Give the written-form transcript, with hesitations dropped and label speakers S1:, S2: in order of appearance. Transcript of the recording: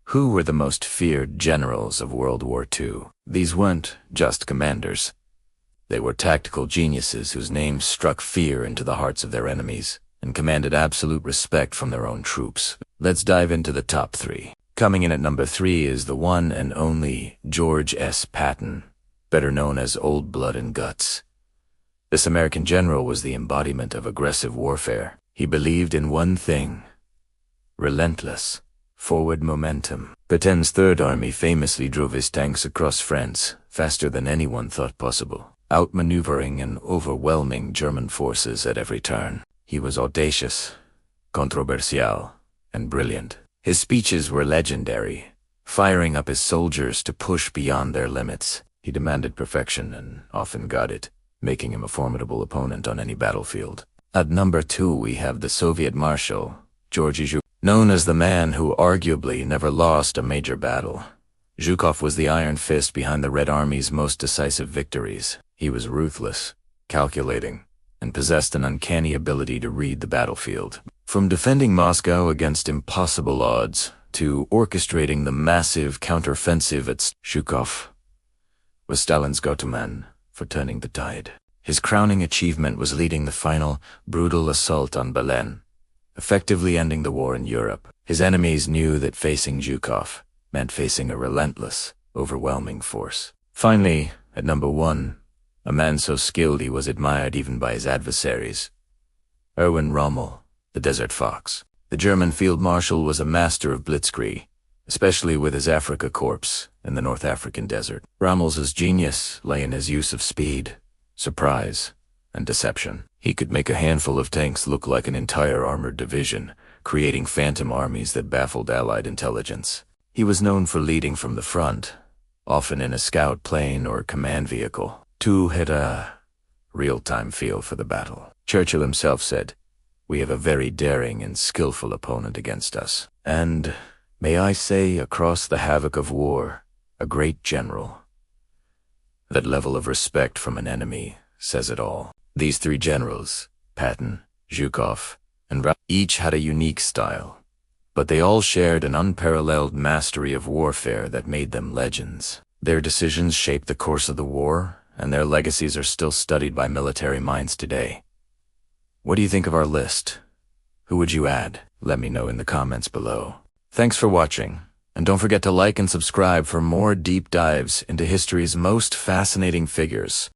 S1: Who were the most feared generals of World War II? These weren't just commanders. They were tactical geniuses whose names struck fear into the hearts of their enemies and commanded absolute respect from their own troops. Let's dive into the top 3. Coming in at number 3 is the one and only George S. Patton, better known as Old Blood and Guts. This American general was the embodiment of aggressive warfare. He believed in one thing: relentless, forward momentum. Patton's Third Army famously drove his tanks across France faster than anyone thought possible, outmaneuvering and overwhelming German forces at every turn. He was audacious, controversial, and brilliant. His speeches were legendary, firing up his soldiers to push beyond their limits. He demanded perfection and often got it, making him a formidable opponent on any battlefield. At number 2 we have the Soviet Marshal, Georgy Zhukov. Known as the man who arguably never lost a major battle, Zhukov was the iron fist behind the Red Army's most decisive victories. He was ruthless, calculating, and possessed an uncanny ability to read the battlefield. From defending Moscow against impossible odds to orchestrating the massive counteroffensive at Zhukov was Stalin's go-to man for turning the tide. His crowning achievement was leading the final, brutal assault on Berlin, effectively ending the war in Europe. His enemies knew that facing Zhukov meant facing a relentless, overwhelming force. Finally, at number 1, a man so skilled he was admired even by his adversaries: Erwin Rommel, the Desert Fox. The German field marshal was a master of blitzkrieg, especially with his Afrika Korps in the North African desert. Rommel's genius lay in his use of speed, surprise, and deception. He could make a handful of tanks look like an entire armored division, creating phantom armies that baffled Allied intelligence. He was known for leading from the front, often in a scout plane or command vehicle, to hit a real-time feel for the battle. Churchill himself said, "We have a very daring and skillful opponent against us." And, may I say, across the havoc of war, a great general. That level of respect from an enemy says it all. These 3 generals, Patton, Zhukov, and Rommel, each had a unique style, but they all shared an unparalleled mastery of warfare that made them legends. Their decisions shaped the course of the war, and their legacies are still studied by military minds today. What do you think of our list? Who would you add? Let me know in the comments below. Thanks for watching, and don't forget to like and subscribe for more deep dives into history's most fascinating figures.